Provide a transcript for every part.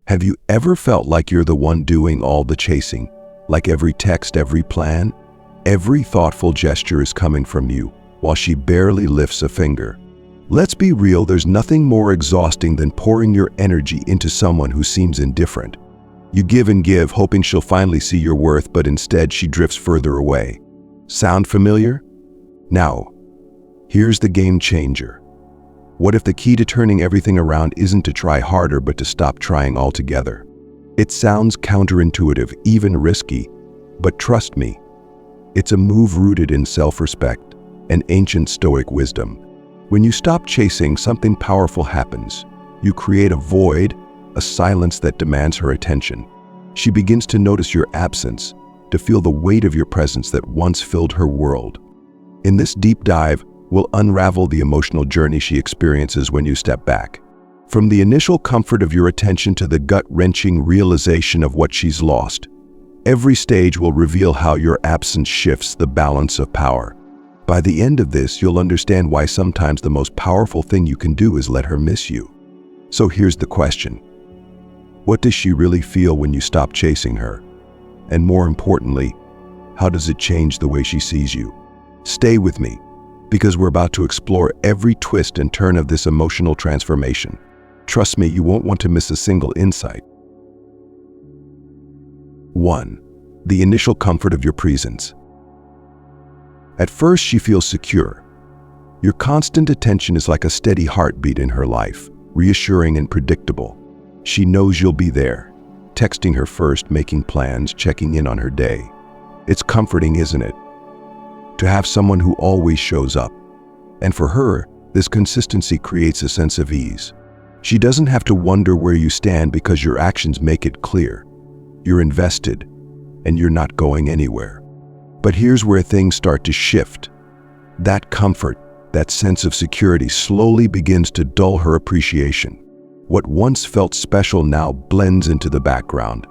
Have you ever felt like you're the one doing all the chasing? Like every text, every plan, every thoughtful gesture is coming from you, while she barely lifts a finger. Let's be real, there's nothing more exhausting than pouring your energy into someone who seems indifferent. You give and give, hoping she'll finally see your worth, but instead she drifts further away. Sound familiar? Now, here's the game changer. What if the key to turning everything around isn't to try harder, but to stop trying altogether? It sounds counterintuitive, even risky, but trust me, it's a move rooted in self-respect and ancient Stoic wisdom. When you stop chasing, something powerful happens. You create a void, a silence that demands her attention. She begins to notice your absence, to feel the weight of your presence that once filled her world. In this deep dive, we'll unravel the emotional journey she experiences when you step back. From the initial comfort of your attention to the gut-wrenching realization of what she's lost, every stage will reveal how your absence shifts the balance of power. By the end of this, you'll understand why sometimes the most powerful thing you can do is let her miss you. So here's the question. What does she really feel when you stop chasing her? And more importantly, how does it change the way she sees you? Stay with me, because we're about to explore every twist and turn of this emotional transformation. Trust me, you won't want to miss a single insight. 1. The initial comfort of your presence. At first, she feels secure. Your constant attention is like a steady heartbeat in her life, reassuring and predictable. She knows you'll be there, texting her first, making plans, checking in on her day. It's comforting, isn't it? To have someone who always shows up. And for her, this consistency creates a sense of ease. She doesn't have to wonder where you stand because your actions make it clear. You're invested, and you're not going anywhere. But here's where things start to shift. That comfort, that sense of security slowly begins to dull her appreciation. What once felt special now blends into the background.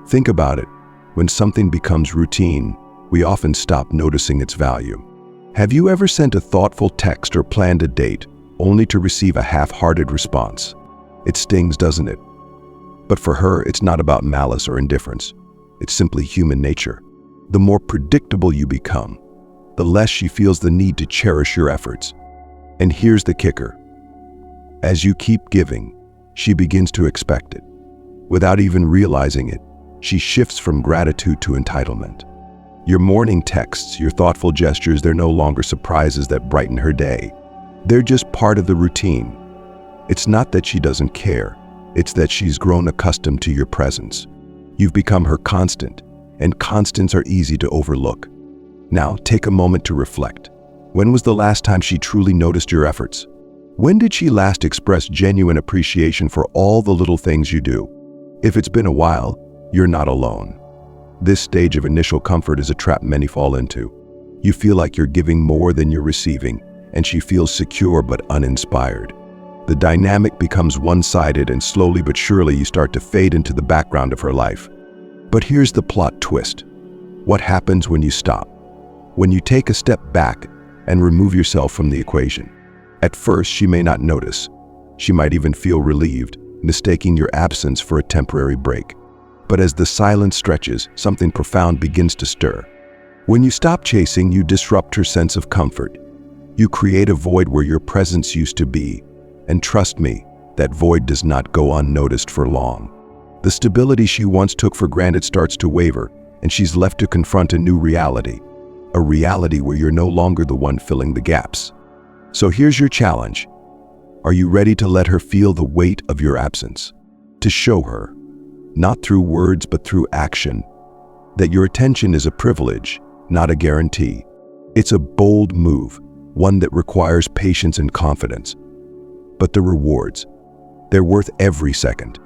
Think about it. When something becomes routine, we often stop noticing its value. Have you ever sent a thoughtful text or planned a date only to receive a half-hearted response? It stings, doesn't it? But for her, it's not about malice or indifference. It's simply human nature. The more predictable you become, the less she feels the need to cherish your efforts. And here's the kicker. As you keep giving, she begins to expect it. Without even realizing it, she shifts from gratitude to entitlement. Your morning texts, your thoughtful gestures, they're no longer surprises that brighten her day. They're just part of the routine. It's not that she doesn't care. It's that she's grown accustomed to your presence. You've become her constant, and constants are easy to overlook. Now, take a moment to reflect. When was the last time she truly noticed your efforts? When did she last express genuine appreciation for all the little things you do? If it's been a while, you're not alone. This stage of initial comfort is a trap many fall into. You feel like you're giving more than you're receiving, and she feels secure but uninspired. The dynamic becomes one-sided, and slowly but surely you start to fade into the background of her life. But here's the plot twist. What happens when you stop? When you take a step back and remove yourself from the equation? At first, she may not notice. She might even feel relieved, mistaking your absence for a temporary break. But as the silence stretches, something profound begins to stir. When you stop chasing, you disrupt her sense of comfort. You create a void where your presence used to be. And trust me, that void does not go unnoticed for long. The stability she once took for granted starts to waver, and she's left to confront a new reality. A reality where you're no longer the one filling the gaps. So here's your challenge. Are you ready to let her feel the weight of your absence? To show her, not through words but through action, that your attention is a privilege, not a guarantee. It's a bold move, one that requires patience and confidence. But the rewards, they're worth every second.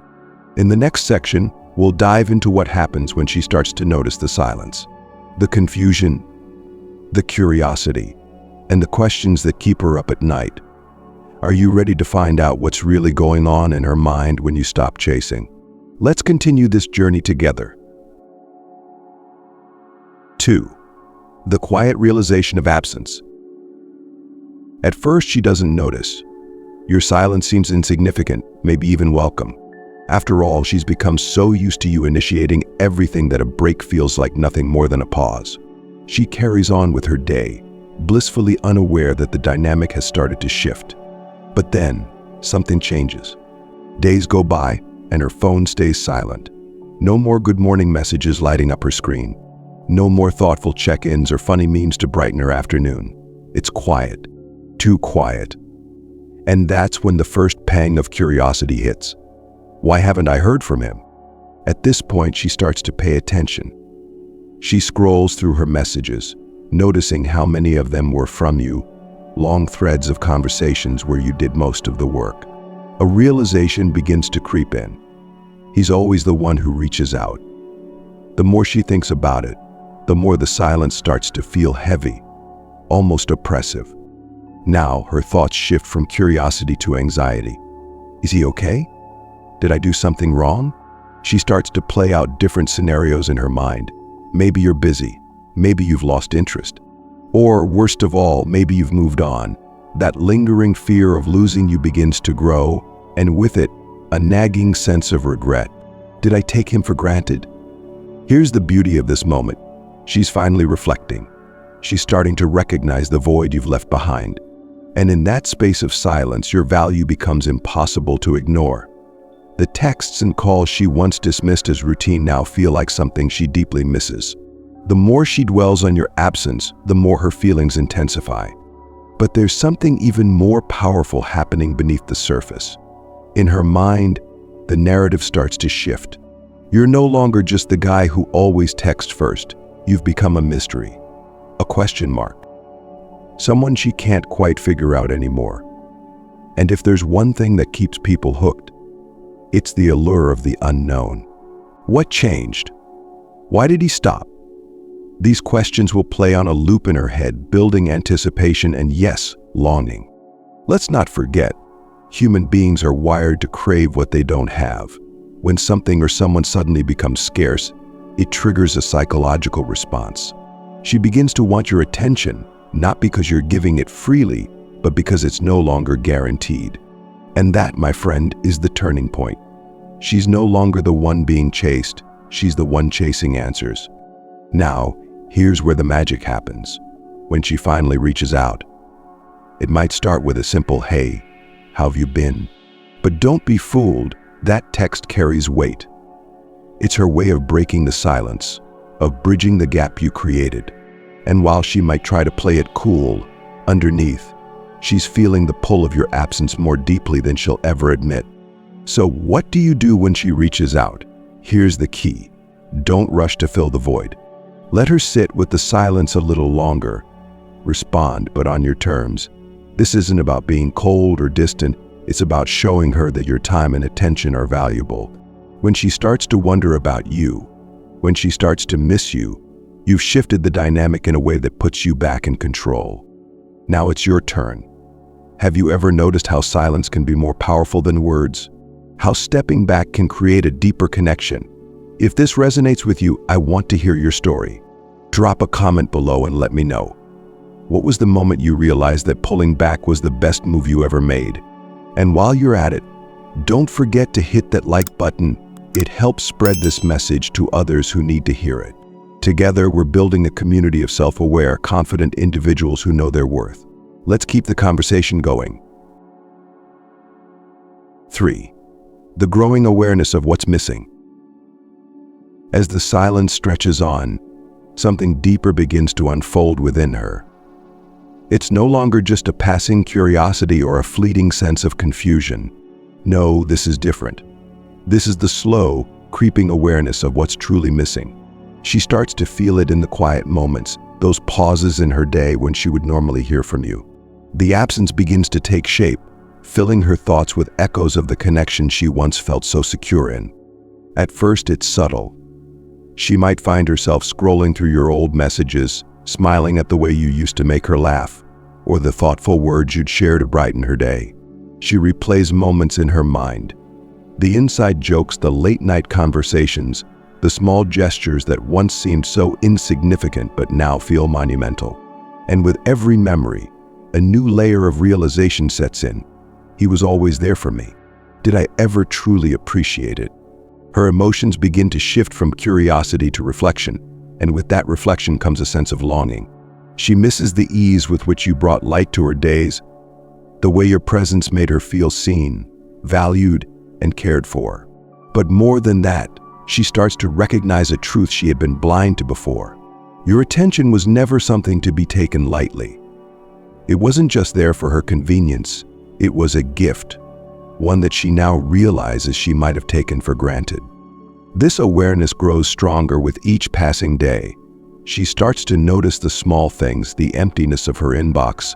In the next section, we'll dive into what happens when she starts to notice the silence, the confusion, the curiosity, and the questions that keep her up at night. Are you ready to find out what's really going on in her mind when you stop chasing? Let's continue this journey together. 2. The quiet realization of absence. At first, she doesn't notice. Your silence seems insignificant, maybe even welcome. After all, she's become so used to you initiating everything that a break feels like nothing more than a pause. She carries on with her day, blissfully unaware that the dynamic has started to shift. But then, something changes. Days go by, and her phone stays silent. No more good morning messages lighting up her screen. No more thoughtful check-ins or funny memes to brighten her afternoon. It's quiet. Too quiet. And that's when the first pang of curiosity hits. Why haven't I heard from him? At this point, she starts to pay attention. She scrolls through her messages, noticing how many of them were from you, long threads of conversations where you did most of the work. A realization begins to creep in. He's always the one who reaches out. The more she thinks about it, the more the silence starts to feel heavy, almost oppressive. Now, her thoughts shift from curiosity to anxiety. Is he okay? Did I do something wrong? She starts to play out different scenarios in her mind. Maybe you're busy. Maybe you've lost interest. Or, worst of all, maybe you've moved on. That lingering fear of losing you begins to grow, and with it, a nagging sense of regret. Did I take him for granted? Here's the beauty of this moment. She's finally reflecting. She's starting to recognize the void you've left behind. And in that space of silence, your value becomes impossible to ignore. The texts and calls she once dismissed as routine now feel like something she deeply misses. The more she dwells on your absence, the more her feelings intensify. But there's something even more powerful happening beneath the surface. In her mind, the narrative starts to shift. You're no longer just the guy who always texts first. You've become a mystery, a question mark, someone she can't quite figure out anymore. And if there's one thing that keeps people hooked, it's the allure of the unknown. What changed? Why did he stop? These questions will play on a loop in her head, building anticipation and, yes, longing. Let's not forget, human beings are wired to crave what they don't have. When something or someone suddenly becomes scarce, it triggers a psychological response. She begins to want your attention, not because you're giving it freely, but because it's no longer guaranteed. And that, my friend, is the turning point. She's no longer the one being chased, she's the one chasing answers. Now, here's where the magic happens. When she finally reaches out, it might start with a simple, "Hey, how have you been?" But don't be fooled, that text carries weight. It's her way of breaking the silence, of bridging the gap you created. And while she might try to play it cool, underneath, she's feeling the pull of your absence more deeply than she'll ever admit. So what do you do when she reaches out? Here's the key. Don't rush to fill the void. Let her sit with the silence a little longer. Respond, but on your terms. This isn't about being cold or distant. It's about showing her that your time and attention are valuable. When she starts to wonder about you, when she starts to miss you, you've shifted the dynamic in a way that puts you back in control. Now it's your turn. Have you ever noticed how silence can be more powerful than words? How stepping back can create a deeper connection? If this resonates with you, I want to hear your story. Drop a comment below and let me know. What was the moment you realized that pulling back was the best move you ever made? And while you're at it, don't forget to hit that like button. It helps spread this message to others who need to hear it. Together, we're building a community of self-aware, confident individuals who know their worth. Let's keep the conversation going. 3. The growing awareness of what's missing. As the silence stretches on, something deeper begins to unfold within her. It's no longer just a passing curiosity or a fleeting sense of confusion. No, this is different. This is the slow, creeping awareness of what's truly missing. She starts to feel it in the quiet moments, those pauses in her day when she would normally hear from you. The absence begins to take shape, filling her thoughts with echoes of the connection she once felt so secure in. At first, it's subtle. She might find herself scrolling through your old messages, smiling at the way you used to make her laugh, or the thoughtful words you'd share to brighten her day. She replays moments in her mind. The inside jokes, the late-night conversations, the small gestures that once seemed so insignificant but now feel monumental. And with every memory, a new layer of realization sets in. He was always there for me. Did I ever truly appreciate it? Her emotions begin to shift from curiosity to reflection, and with that reflection comes a sense of longing. She misses the ease with which you brought light to her days, the way your presence made her feel seen, valued, and cared for. But more than that, she starts to recognize a truth she had been blind to before. Your attention was never something to be taken lightly. It wasn't just there for her convenience, it was a gift, one that she now realizes she might have taken for granted. This awareness grows stronger with each passing day. She starts to notice the small things, the emptiness of her inbox,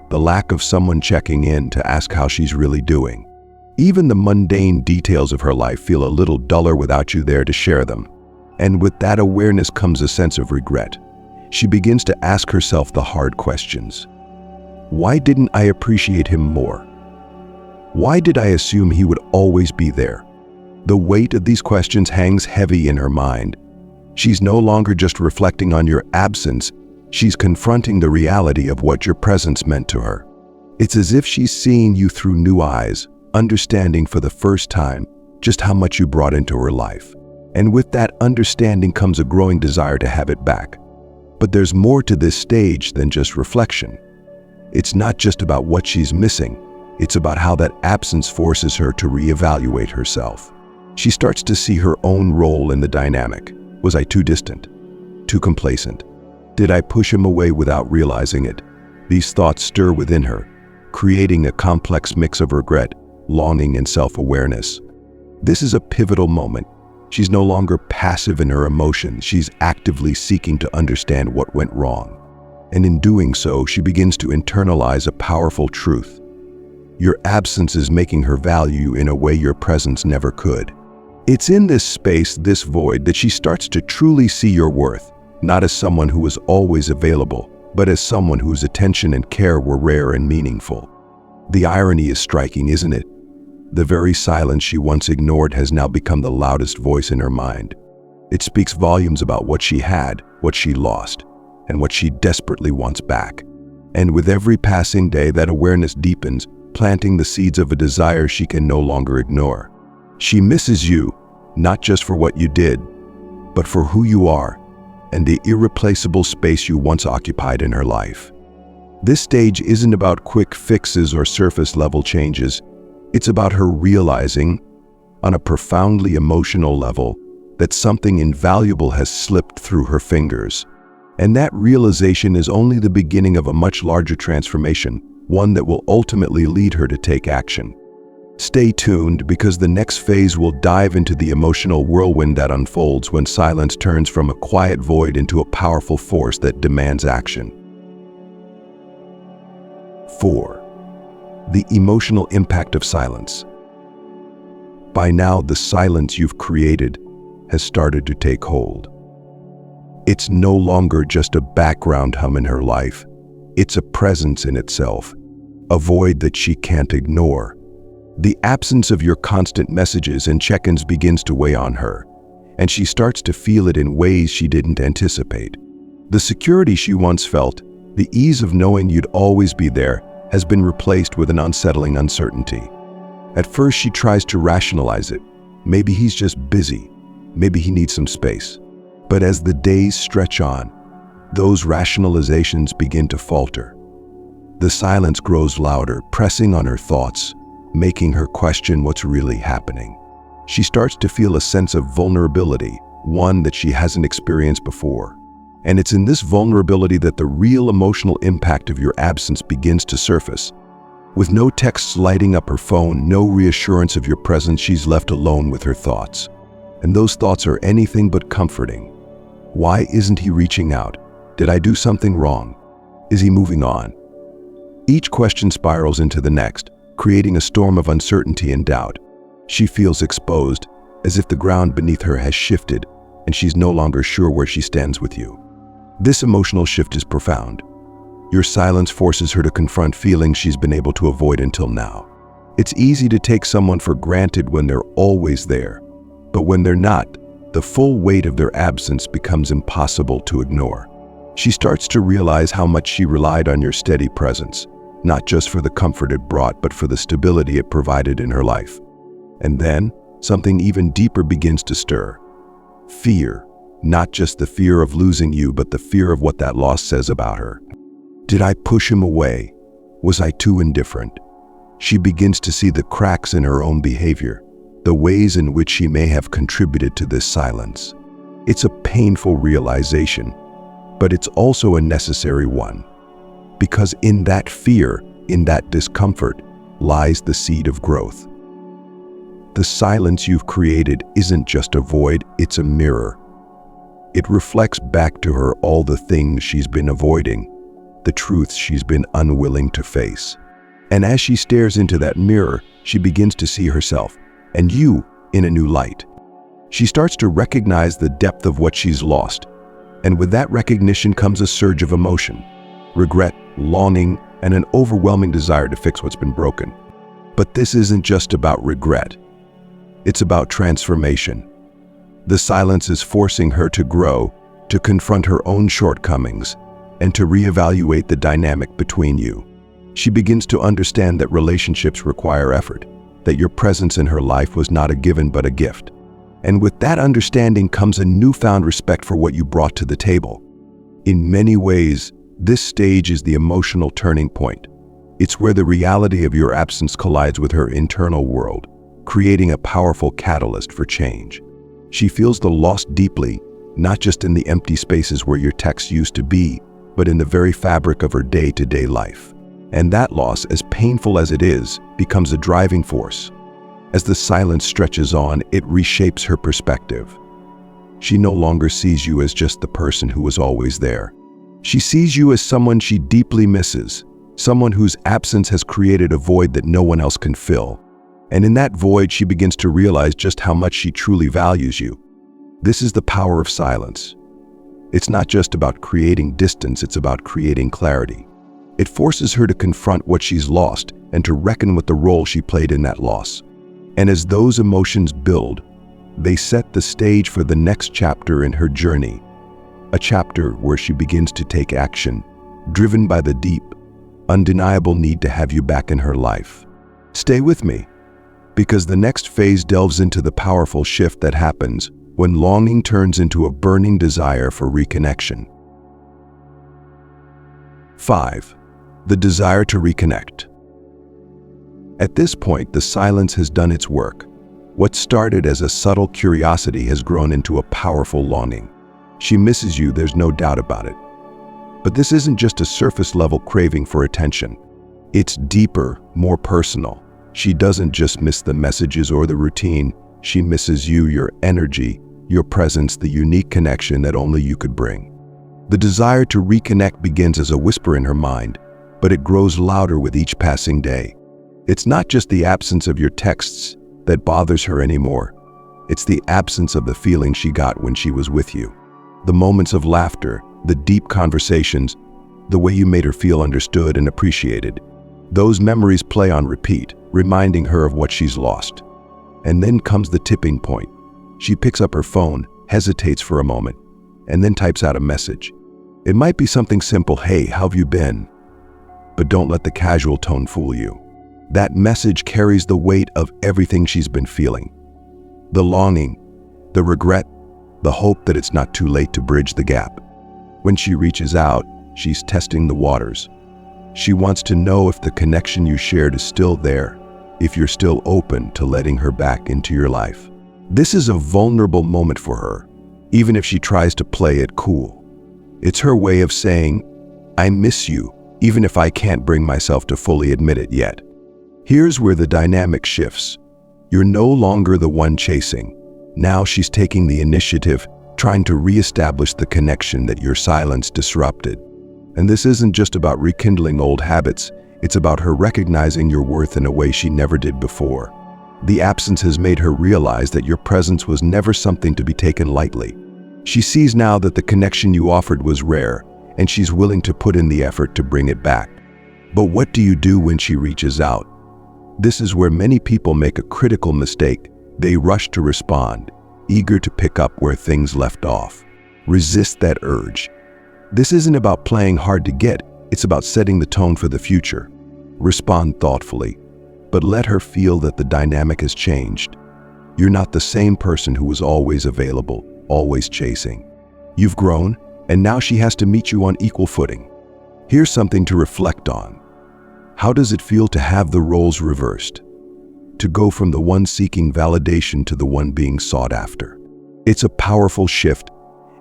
the lack of someone checking in to ask how she's really doing. Even the mundane details of her life feel a little duller without you there to share them. And with that awareness comes a sense of regret. She begins to ask herself the hard questions. Why didn't I appreciate him more? Why did I assume he would always be there? The weight of these questions hangs heavy in her mind. She's no longer just reflecting on your absence, she's confronting the reality of what your presence meant to her. It's as if she's seeing you through new eyes, understanding for the first time just how much you brought into her life. And with that understanding comes a growing desire to have it back. But there's more to this stage than just reflection. It's not just about what she's missing, it's about how that absence forces her to reevaluate herself. She starts to see her own role in the dynamic. Was I too distant? Too complacent? Did I push him away without realizing it? These thoughts stir within her, creating a complex mix of regret, longing, and self-awareness. This is a pivotal moment. She's no longer passive in her emotions, she's actively seeking to understand what went wrong. And in doing so, she begins to internalize a powerful truth. Your absence is making her value you in a way your presence never could. It's in this space, this void, that she starts to truly see your worth, not as someone who was always available, but as someone whose attention and care were rare and meaningful. The irony is striking, isn't it? The very silence she once ignored has now become the loudest voice in her mind. It speaks volumes about what she had, what she lost, and what she desperately wants back. And with every passing day, that awareness deepens, planting the seeds of a desire she can no longer ignore. She misses you, not just for what you did, but for who you are and the irreplaceable space you once occupied in her life. This stage isn't about quick fixes or surface-level changes. It's about her realizing, on a profoundly emotional level, that something invaluable has slipped through her fingers. And that realization is only the beginning of a much larger transformation, one that will ultimately lead her to take action. Stay tuned, because the next phase will dive into the emotional whirlwind that unfolds when silence turns from a quiet void into a powerful force that demands action. 4. The emotional impact of silence. By now, the silence you've created has started to take hold. It's no longer just a background hum in her life. It's a presence in itself, a void that she can't ignore. The absence of your constant messages and check-ins begins to weigh on her, and she starts to feel it in ways she didn't anticipate. The security she once felt, the ease of knowing you'd always be there, has been replaced with an unsettling uncertainty. At first, she tries to rationalize it. Maybe he's just busy. Maybe he needs some space. But as the days stretch on, those rationalizations begin to falter. The silence grows louder, pressing on her thoughts, making her question what's really happening. She starts to feel a sense of vulnerability, one that she hasn't experienced before. And it's in this vulnerability that the real emotional impact of your absence begins to surface. With no texts lighting up her phone, no reassurance of your presence, she's left alone with her thoughts. And those thoughts are anything but comforting. Why isn't he reaching out? Did I do something wrong? Is he moving on? Each question spirals into the next, creating a storm of uncertainty and doubt. She feels exposed, as if the ground beneath her has shifted, and she's no longer sure where she stands with you. This emotional shift is profound. Your silence forces her to confront feelings she's been able to avoid until now. It's easy to take someone for granted when they're always there, but when they're not, the full weight of their absence becomes impossible to ignore. She starts to realize how much she relied on your steady presence, not just for the comfort it brought, but for the stability it provided in her life. And then, something even deeper begins to stir. Fear. Not just the fear of losing you, but the fear of what that loss says about her. Did I push him away? Was I too indifferent? She begins to see the cracks in her own behavior, the ways in which she may have contributed to this silence. It's a painful realization, but it's also a necessary one. Because in that fear, in that discomfort, lies the seed of growth. The silence you've created isn't just a void, it's a mirror. It reflects back to her all the things she's been avoiding, the truths she's been unwilling to face. And as she stares into that mirror, she begins to see herself, and you, in a new light. She starts to recognize the depth of what she's lost, and with that recognition comes a surge of emotion, regret, longing, and an overwhelming desire to fix what's been broken. But this isn't just about regret. It's about transformation. The silence is forcing her to grow, to confront her own shortcomings, and to reevaluate the dynamic between you. She begins to understand that relationships require effort, that your presence in her life was not a given but a gift. And with that understanding comes a newfound respect for what you brought to the table. In many ways, this stage is the emotional turning point. It's where the reality of your absence collides with her internal world, creating a powerful catalyst for change. She feels the loss deeply, not just in the empty spaces where your texts used to be, but in the very fabric of her day-to-day life. And that loss, as painful as it is, becomes a driving force. As the silence stretches on, it reshapes her perspective. She no longer sees you as just the person who was always there. She sees you as someone she deeply misses, someone whose absence has created a void that no one else can fill. And in that void, she begins to realize just how much she truly values you. This is the power of silence. It's not just about creating distance, it's about creating clarity. It forces her to confront what she's lost and to reckon with the role she played in that loss. And as those emotions build, they set the stage for the next chapter in her journey, a chapter where she begins to take action, driven by the deep, undeniable need to have you back in her life. Stay with me, because the next phase delves into the powerful shift that happens when longing turns into a burning desire for reconnection. 5. The desire to reconnect. At this point, the silence has done its work. What started as a subtle curiosity has grown into a powerful longing. She misses you, there's no doubt about it. But this isn't just a surface-level craving for attention. It's deeper, more personal. She doesn't just miss the messages or the routine. She misses you, your energy, your presence, the unique connection that only you could bring. The desire to reconnect begins as a whisper in her mind, but it grows louder with each passing day. It's not just the absence of your texts that bothers her anymore. It's the absence of the feeling she got when she was with you. The moments of laughter, the deep conversations, the way you made her feel understood and appreciated. Those memories play on repeat, reminding her of what she's lost. And then comes the tipping point. She picks up her phone, hesitates for a moment, and then types out a message. It might be something simple, "Hey, how have you been?" But don't let the casual tone fool you. That message carries the weight of everything she's been feeling. The longing, the regret, the hope that it's not too late to bridge the gap. When she reaches out, she's testing the waters. She wants to know if the connection you shared is still there, if you're still open to letting her back into your life. This is a vulnerable moment for her, even if she tries to play it cool. It's her way of saying, "I miss you, even if I can't bring myself to fully admit it yet." Here's where the dynamic shifts. You're no longer the one chasing. Now she's taking the initiative, trying to reestablish the connection that your silence disrupted. And this isn't just about rekindling old habits, it's about her recognizing your worth in a way she never did before. The absence has made her realize that your presence was never something to be taken lightly. She sees now that the connection you offered was rare, and she's willing to put in the effort to bring it back. But what do you do when she reaches out? This is where many people make a critical mistake. They rush to respond, eager to pick up where things left off. Resist that urge. This isn't about playing hard to get, it's about setting the tone for the future. Respond thoughtfully. but let her feel that the dynamic has changed. You're not the same person who was always available, always chasing. You've grown, and now she has to meet you on equal footing. Here's something to reflect on. How does it feel to have the roles reversed? To go from the one seeking validation to the one being sought after. It's a powerful shift,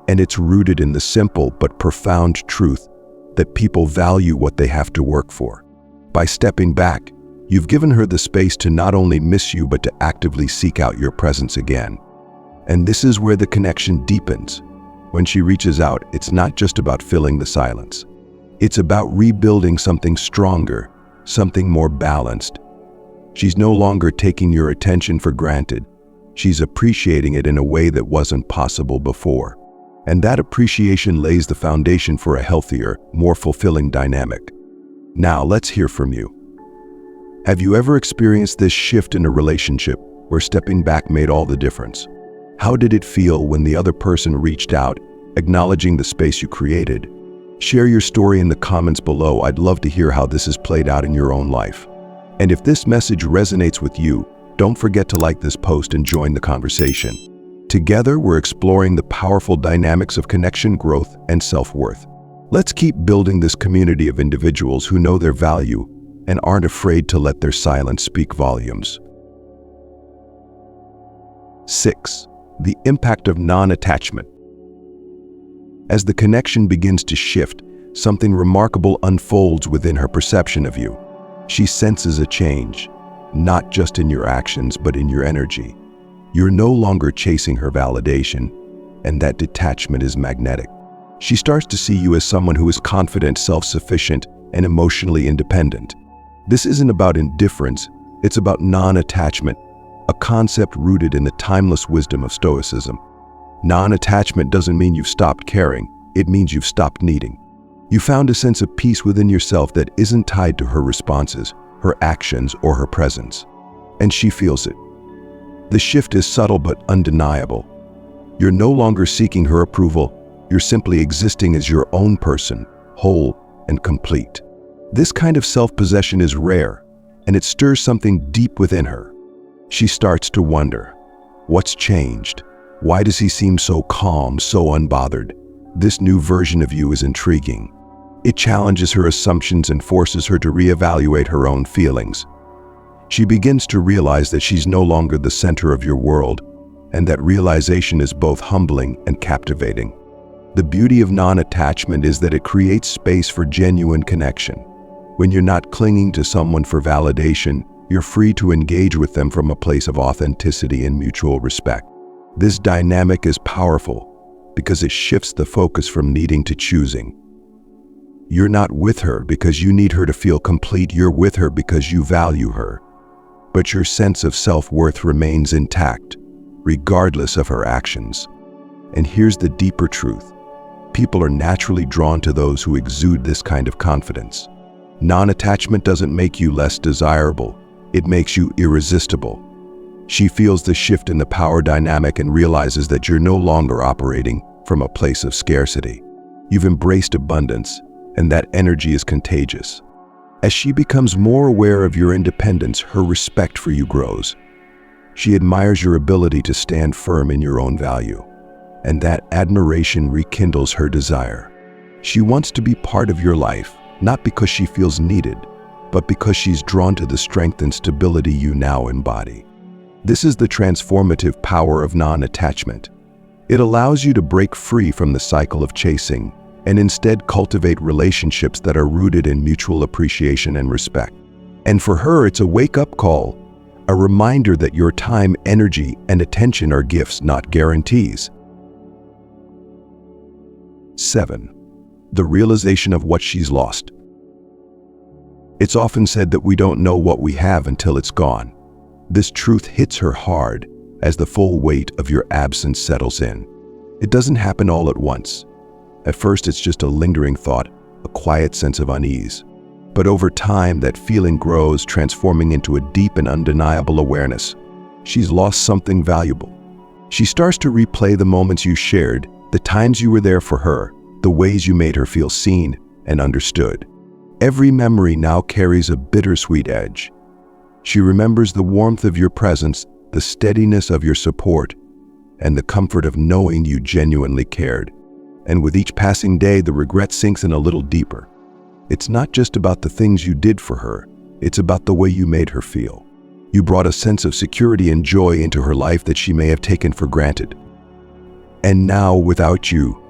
and it's rooted in the simple but profound truth that people value what they have to work for. By stepping back, you've given her the space to not only miss you but to actively seek out your presence again. And this is where the connection deepens. When she reaches out, it's not just about filling the silence. It's about rebuilding something stronger, something more balanced. She's no longer taking your attention for granted. She's appreciating it in a way that wasn't possible before. And that appreciation lays the foundation for a healthier, more fulfilling dynamic. Now, let's hear from you. Have you ever experienced this shift in a relationship where stepping back made all the difference? How did it feel when the other person reached out, acknowledging the space you created? Share your story in the comments below. I'd love to hear how this has played out in your own life. And if this message resonates with you, don't forget to like this post and join the conversation. Together, we're exploring the powerful dynamics of connection, growth, and self-worth. Let's keep building this community of individuals who know their value and aren't afraid to let their silence speak volumes. 6. The impact of non-attachment. As the connection begins to shift, something remarkable unfolds within her perception of you. She senses a change, not just in your actions, but in your energy. You're no longer chasing her validation, and that detachment is magnetic. She starts to see you as someone who is confident, self-sufficient, and emotionally independent. This isn't about indifference, it's about non-attachment, a concept rooted in the timeless wisdom of Stoicism. Non-attachment doesn't mean you've stopped caring, it means you've stopped needing. You found a sense of peace within yourself that isn't tied to her responses, her actions, or her presence. And she feels it. The shift is subtle but undeniable. You're no longer seeking her approval, you're simply existing as your own person, whole and complete. This kind of self-possession is rare, and it stirs something deep within her. She starts to wonder, what's changed? Why does he seem so calm, so unbothered? This new version of you is intriguing. It challenges her assumptions and forces her to reevaluate her own feelings. She begins to realize that she's no longer the center of your world, and that realization is both humbling and captivating. The beauty of non-attachment is that it creates space for genuine connection. When you're not clinging to someone for validation, you're free to engage with them from a place of authenticity and mutual respect. This dynamic is powerful because it shifts the focus from needing to choosing. You're not with her because you need her to feel complete, you're with her because you value her. But your sense of self-worth remains intact, regardless of her actions. And here's the deeper truth. People are naturally drawn to those who exude this kind of confidence. Non-attachment doesn't make you less desirable, it makes you irresistible. She feels the shift in the power dynamic and realizes that you're no longer operating from a place of scarcity. You've embraced abundance, and that energy is contagious. As she becomes more aware of your independence, her respect for you grows. She admires your ability to stand firm in your own value, and that admiration rekindles her desire. She wants to be part of your life, not because she feels needed, but because she's drawn to the strength and stability you now embody. This is the transformative power of non-attachment. It allows you to break free from the cycle of chasing and instead cultivate relationships that are rooted in mutual appreciation and respect. And for her, it's a wake-up call, a reminder that your time, energy, and attention are gifts, not guarantees. 7. The realization of what she's lost. It's often said that we don't know what we have until it's gone. This truth hits her hard as the full weight of your absence settles in. It doesn't happen all at once. At first, it's just a lingering thought, a quiet sense of unease. But over time, that feeling grows, transforming into a deep and undeniable awareness. She's lost something valuable. She starts to replay the moments you shared, the times you were there for her, the ways you made her feel seen and understood. Every memory now carries a bittersweet edge. She remembers the warmth of your presence, the steadiness of your support, and the comfort of knowing you genuinely cared. And with each passing day, the regret sinks in a little deeper. It's not just about the things you did for her, it's about the way you made her feel. You brought a sense of security and joy into her life that she may have taken for granted. And now, without you,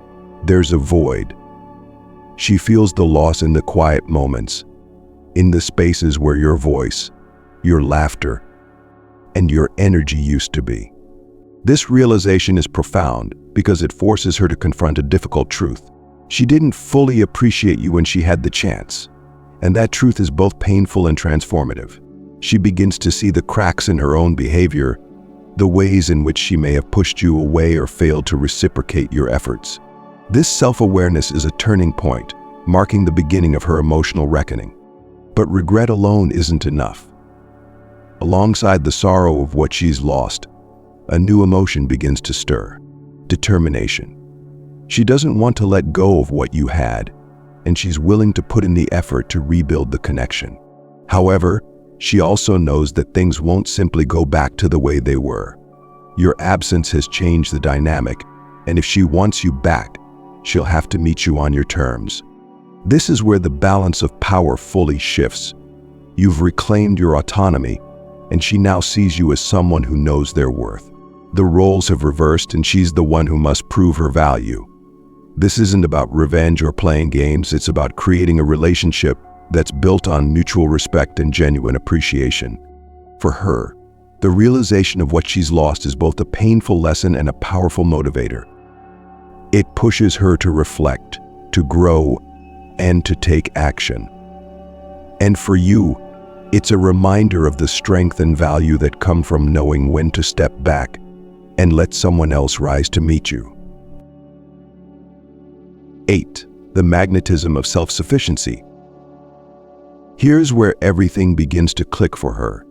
there's a void. She feels the loss in the quiet moments, in the spaces where your voice, your laughter, and your energy used to be. This realization is profound because it forces her to confront a difficult truth. She didn't fully appreciate you when she had the chance, and that truth is both painful and transformative. She begins to see the cracks in her own behavior, the ways in which she may have pushed you away or failed to reciprocate your efforts. This self-awareness is a turning point, marking the beginning of her emotional reckoning. But regret alone isn't enough. Alongside the sorrow of what she's lost, a new emotion begins to stir: determination. She doesn't want to let go of what you had, and she's willing to put in the effort to rebuild the connection. However, she also knows that things won't simply go back to the way they were. Your absence has changed the dynamic, and if she wants you back, she'll have to meet you on your terms. This is where the balance of power fully shifts. You've reclaimed your autonomy, and she now sees you as someone who knows their worth. The roles have reversed, and she's the one who must prove her value. This isn't about revenge or playing games, it's about creating a relationship that's built on mutual respect and genuine appreciation. For her, the realization of what she's lost is both a painful lesson and a powerful motivator. It pushes her to reflect, to grow, and to take action. And for you, it's a reminder of the strength and value that come from knowing when to step back and let someone else rise to meet you. 8. The magnetism of self-sufficiency. Here's where everything begins to click for her.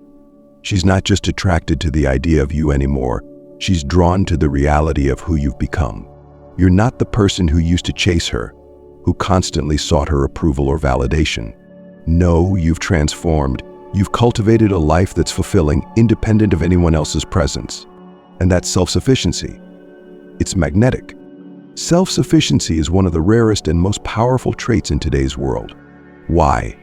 She's not just attracted to the idea of you anymore, she's drawn to the reality of who you've become. You're not the person who used to chase her, who constantly sought her approval or validation. No, you've transformed. You've cultivated a life that's fulfilling, independent of anyone else's presence. And that's self-sufficiency. It's magnetic. Self-sufficiency is one of the rarest and most powerful traits in today's world. Why?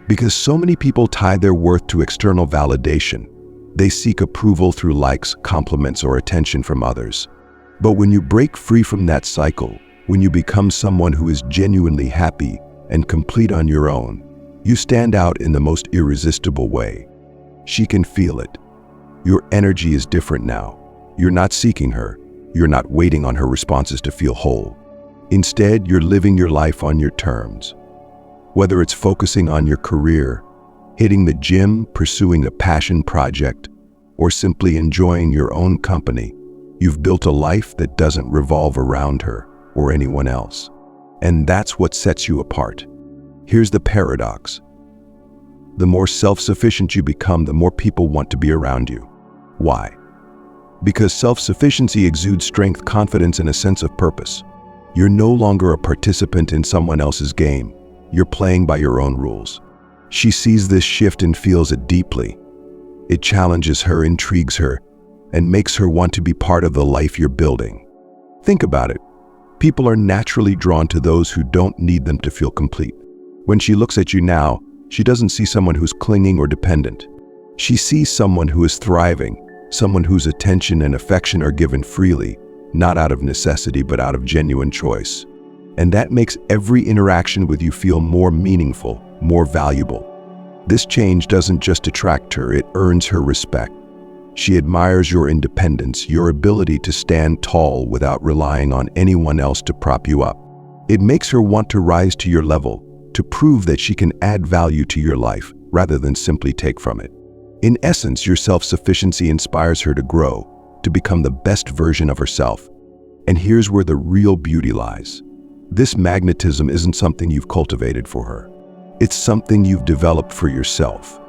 Because so many people tie their worth to external validation. They seek approval through likes, compliments, or attention from others. But when you break free from that cycle, when you become someone who is genuinely happy and complete on your own, you stand out in the most irresistible way. She can feel it. Your energy is different now. You're not seeking her. You're not waiting on her responses to feel whole. Instead, you're living your life on your terms. Whether it's focusing on your career, hitting the gym, pursuing a passion project, or simply enjoying your own company, you've built a life that doesn't revolve around her or anyone else. And that's what sets you apart. Here's the paradox. The more self-sufficient you become, the more people want to be around you. Why? Because self-sufficiency exudes strength, confidence, and a sense of purpose. You're no longer a participant in someone else's game. You're playing by your own rules. She sees this shift and feels it deeply. It challenges her, intrigues her, and makes her want to be part of the life you're building. Think about it. People are naturally drawn to those who don't need them to feel complete. When she looks at you now, she doesn't see someone who's clinging or dependent. She sees someone who is thriving, someone whose attention and affection are given freely, not out of necessity but out of genuine choice. And that makes every interaction with you feel more meaningful, more valuable. This change doesn't just attract her, it earns her respect. She admires your independence, your ability to stand tall without relying on anyone else to prop you up. It makes her want to rise to your level, to prove that she can add value to your life rather than simply take from it. In essence, your self-sufficiency inspires her to grow, to become the best version of herself. And here's where the real beauty lies. This magnetism isn't something you've cultivated for her. It's something you've developed for yourself.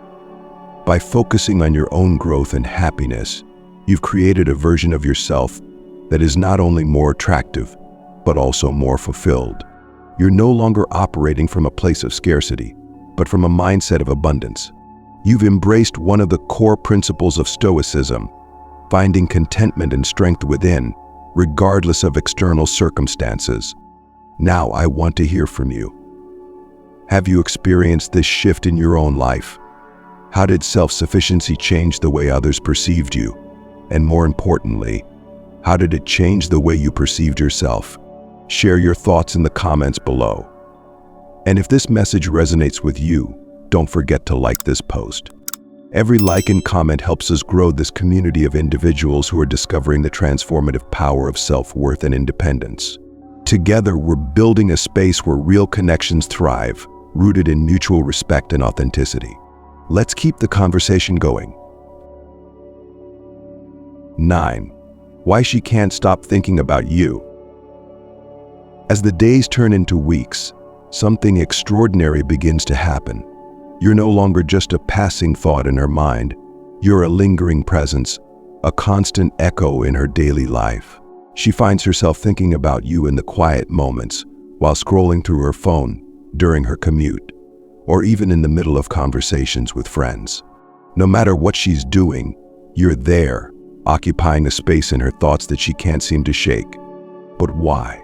By focusing on your own growth and happiness, you've created a version of yourself that is not only more attractive, but also more fulfilled. You're no longer operating from a place of scarcity, but from a mindset of abundance. You've embraced one of the core principles of Stoicism, finding contentment and strength within, regardless of external circumstances. Now I want to hear from you. Have you experienced this shift in your own life? How did self-sufficiency change the way others perceived you? And more importantly, how did it change the way you perceived yourself? Share your thoughts in the comments below. And if this message resonates with you, don't forget to like this post. Every like and comment helps us grow this community of individuals who are discovering the transformative power of self-worth and independence. Together, we're building a space where real connections thrive, rooted in mutual respect and authenticity. Let's keep the conversation going. 9. Why she can't stop thinking about you. As the days turn into weeks, something extraordinary begins to happen. You're no longer just a passing thought in her mind. You're a lingering presence, a constant echo in her daily life. She finds herself thinking about you in the quiet moments, while scrolling through her phone, during her commute, or even in the middle of conversations with friends. No matter what she's doing, you're there, occupying a space in her thoughts that she can't seem to shake. But why?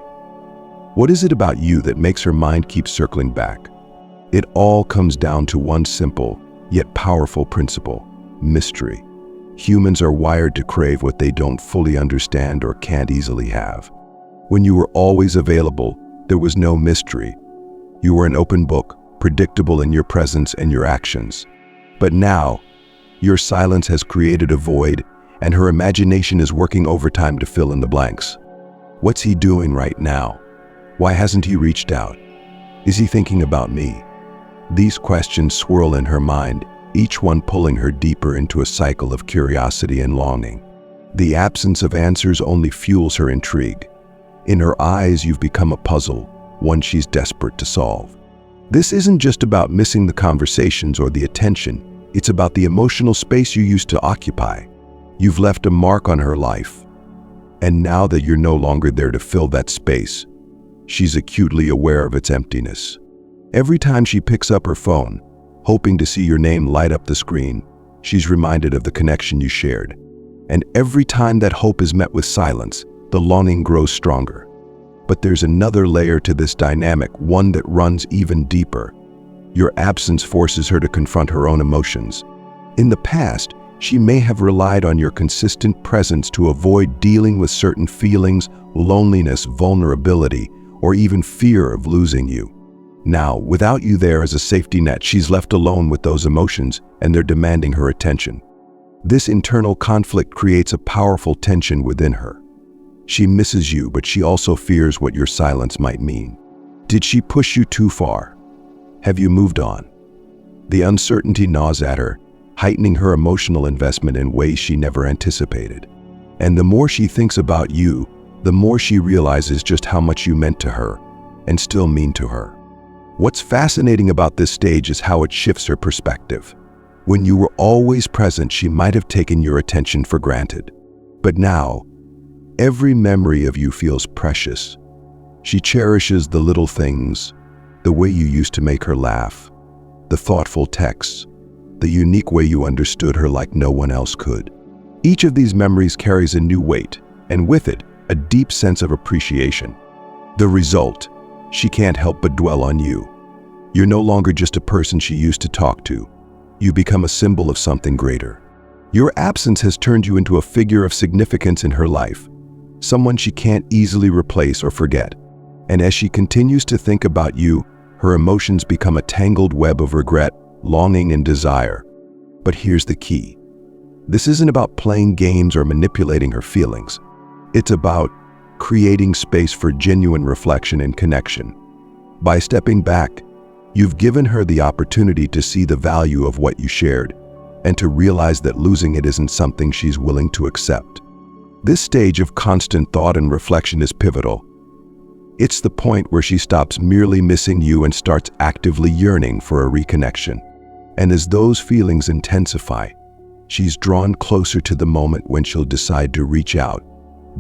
What is it about you that makes her mind keep circling back? It all comes down to one simple, yet powerful principle: mystery. Humans are wired to crave what they don't fully understand or can't easily have. When you were always available, there was no mystery. You were an open book, predictable in your presence and your actions. But now, your silence has created a void, and her imagination is working overtime to fill in the blanks. What's he doing right now? Why hasn't he reached out? Is he thinking about me? These questions swirl in her mind, each one pulling her deeper into a cycle of curiosity and longing. The absence of answers only fuels her intrigue. In her eyes, you've become a puzzle, one she's desperate to solve. This isn't just about missing the conversations or the attention. It's about the emotional space you used to occupy. You've left a mark on her life. And now that you're no longer there to fill that space, she's acutely aware of its emptiness. Every time she picks up her phone, hoping to see your name light up the screen, she's reminded of the connection you shared. And every time that hope is met with silence, the longing grows stronger. But there's another layer to this dynamic, one that runs even deeper. Your absence forces her to confront her own emotions. In the past, she may have relied on your consistent presence to avoid dealing with certain feelings, loneliness, vulnerability, or even fear of losing you. Now, without you there as a safety net, she's left alone with those emotions, and they're demanding her attention. This internal conflict creates a powerful tension within her. She misses you, but she also fears what your silence might mean. Did she push you too far? Have you moved on? The uncertainty gnaws at her, heightening her emotional investment in ways she never anticipated. And the more she thinks about you, the more she realizes just how much you meant to her, and still mean to her. What's fascinating about this stage is how it shifts her perspective. When you were always present, she might have taken your attention for granted. But now, every memory of you feels precious. She cherishes the little things, the way you used to make her laugh, the thoughtful texts, the unique way you understood her like no one else could. Each of these memories carries a new weight, and with it, a deep sense of appreciation. The result, she can't help but dwell on you. You're no longer just a person she used to talk to. You become a symbol of something greater. Your absence has turned you into a figure of significance in her life, someone she can't easily replace or forget. And as she continues to think about you, her emotions become a tangled web of regret, longing, and desire. But here's the key. This isn't about playing games or manipulating her feelings. It's about creating space for genuine reflection and connection. By stepping back, you've given her the opportunity to see the value of what you shared, and to realize that losing it isn't something she's willing to accept. This stage of constant thought and reflection is pivotal. It's the point where she stops merely missing you and starts actively yearning for a reconnection. And as those feelings intensify, she's drawn closer to the moment when she'll decide to reach out,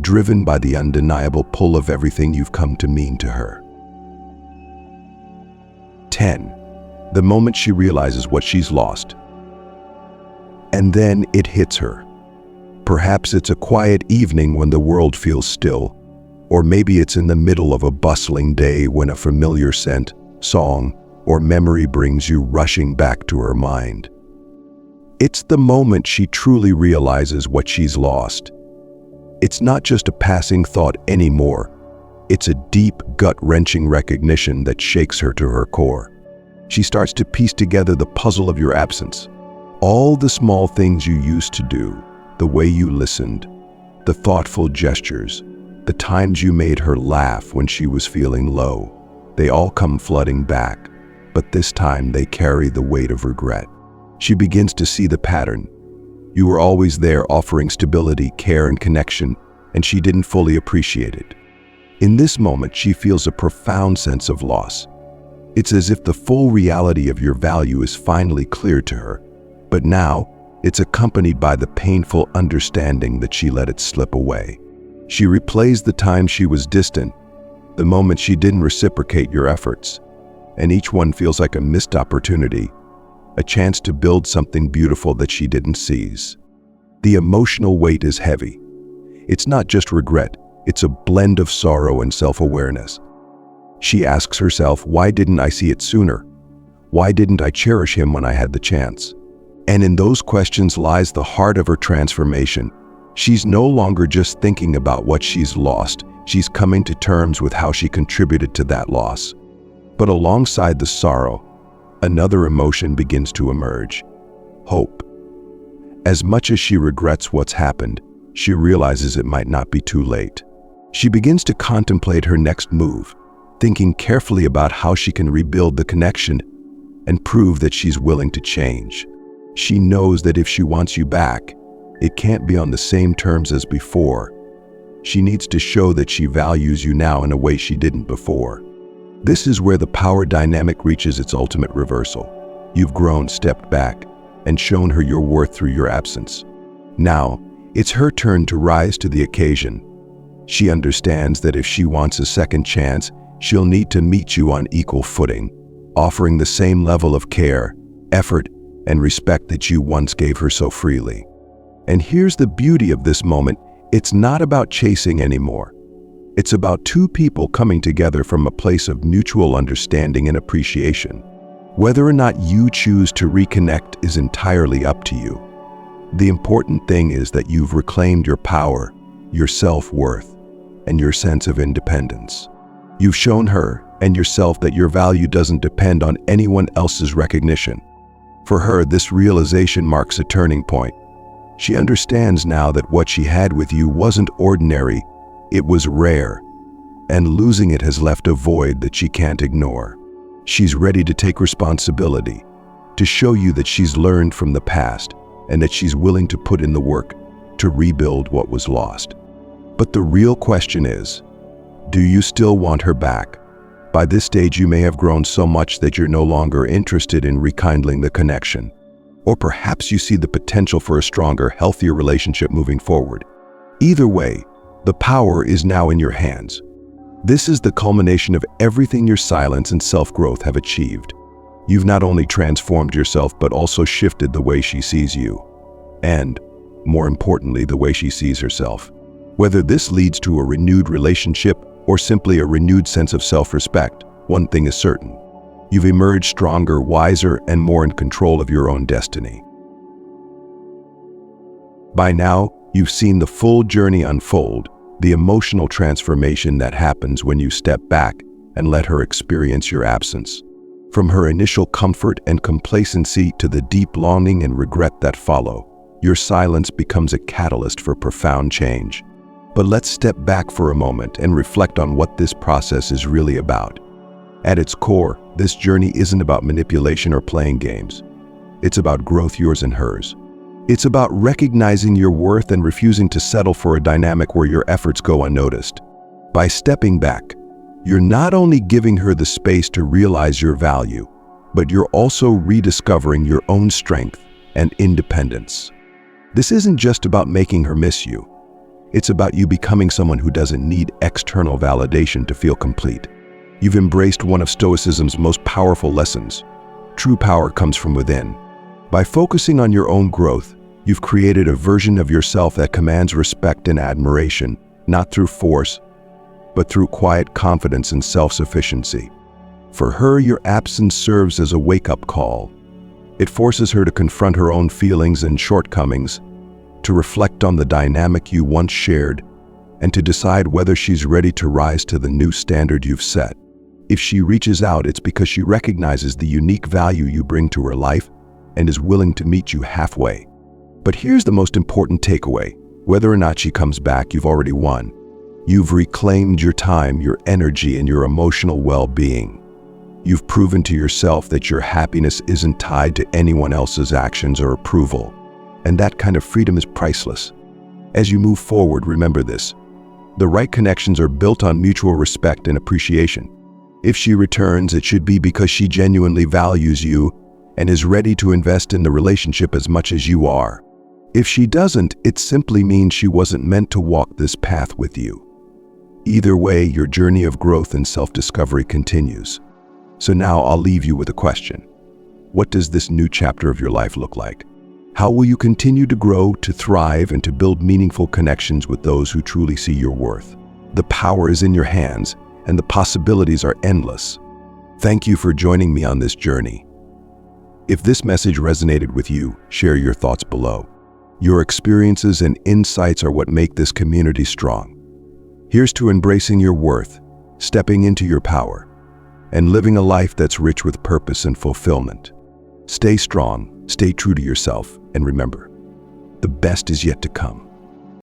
driven by the undeniable pull of everything you've come to mean to her. 10. The moment she realizes what she's lost. And then it hits her. Perhaps it's a quiet evening when the world feels still, or maybe it's in the middle of a bustling day when a familiar scent, song, or memory brings you rushing back to her mind. It's the moment she truly realizes what she's lost. It's not just a passing thought anymore. It's a deep, gut-wrenching recognition that shakes her to her core. She starts to piece together the puzzle of your absence. All the small things you used to do, the way you listened, the thoughtful gestures, the times you made her laugh when she was feeling low, they all come flooding back, but this time they carry the weight of regret. She begins to see the pattern. You were always there offering stability, care, and connection, and she didn't fully appreciate it. In this moment, she feels a profound sense of loss. It's as if the full reality of your value is finally clear to her, but now it's accompanied by the painful understanding that she let it slip away. She replays the time she was distant, the moment she didn't reciprocate your efforts, and each one feels like a missed opportunity, a chance to build something beautiful that she didn't seize. The emotional weight is heavy. It's not just regret, it's a blend of sorrow and self-awareness. She asks herself, why didn't I see it sooner? Why didn't I cherish him when I had the chance? And in those questions lies the heart of her transformation. She's no longer just thinking about what she's lost, she's coming to terms with how she contributed to that loss. But alongside the sorrow, another emotion begins to emerge: hope. As much as she regrets what's happened, she realizes it might not be too late. She begins to contemplate her next move, thinking carefully about how she can rebuild the connection and prove that she's willing to change. She knows that if she wants you back, it can't be on the same terms as before. She needs to show that she values you now in a way she didn't before. This is where the power dynamic reaches its ultimate reversal. You've grown, stepped back, and shown her your worth through your absence. Now, it's her turn to rise to the occasion. She understands that if she wants a second chance, she'll need to meet you on equal footing, offering the same level of care, effort, and respect that you once gave her so freely. And here's the beauty of this moment: it's not about chasing anymore. It's about two people coming together from a place of mutual understanding and appreciation. Whether or not you choose to reconnect is entirely up to you. The important thing is that you've reclaimed your power, your self-worth, and your sense of independence. You've shown her and yourself that your value doesn't depend on anyone else's recognition. For her, this realization marks a turning point. She understands now that what she had with you wasn't ordinary, it was rare, and losing it has left a void that she can't ignore. She's ready to take responsibility, to show you that she's learned from the past and that she's willing to put in the work to rebuild what was lost. But the real question is, do you still want her back? By this stage, you may have grown so much that you're no longer interested in rekindling the connection. Or perhaps you see the potential for a stronger, healthier relationship moving forward. Either way, the power is now in your hands. This is the culmination of everything your silence and self-growth have achieved. You've not only transformed yourself, but also shifted the way she sees you. And, more importantly, the way she sees herself. Whether this leads to a renewed relationship or simply a renewed sense of self-respect, one thing is certain: you've emerged stronger, wiser, and more in control of your own destiny. By now, you've seen the full journey unfold, the emotional transformation that happens when you step back and let her experience your absence. From her initial comfort and complacency to the deep longing and regret that follow, your silence becomes a catalyst for profound change. But let's step back for a moment and reflect on what this process is really about. At its core, this journey isn't about manipulation or playing games. It's about growth, yours and hers. It's about recognizing your worth and refusing to settle for a dynamic where your efforts go unnoticed. By stepping back, you're not only giving her the space to realize your value, but you're also rediscovering your own strength and independence. This isn't just about making her miss you. It's about you becoming someone who doesn't need external validation to feel complete. You've embraced one of Stoicism's most powerful lessons. True power comes from within. By focusing on your own growth, You've created a version of yourself that commands respect and admiration, not through force, but through quiet confidence and self-sufficiency. For her, your absence serves as a wake-up call. It forces her to confront her own feelings and shortcomings, to reflect on the dynamic you once shared, and to decide whether she's ready to rise to the new standard you've set. If she reaches out, it's because she recognizes the unique value you bring to her life and is willing to meet you halfway. But here's the most important takeaway. Whether or not she comes back, you've already won. You've reclaimed your time, your energy, and your emotional well-being. You've proven to yourself that your happiness isn't tied to anyone else's actions or approval. And that kind of freedom is priceless. As you move forward, remember this. The right connections are built on mutual respect and appreciation. If she returns, it should be because she genuinely values you and is ready to invest in the relationship as much as you are. If she doesn't, it simply means she wasn't meant to walk this path with you. Either way, your journey of growth and self-discovery continues. So now I'll leave you with a question. What does this new chapter of your life look like? How will you continue to grow, to thrive, and to build meaningful connections with those who truly see your worth? The power is in your hands, and the possibilities are endless. Thank you for joining me on this journey. If this message resonated with you, share your thoughts below. Your experiences and insights are what make this community strong. Here's to embracing your worth, stepping into your power, and living a life that's rich with purpose and fulfillment. Stay strong, stay true to yourself, and remember, the best is yet to come.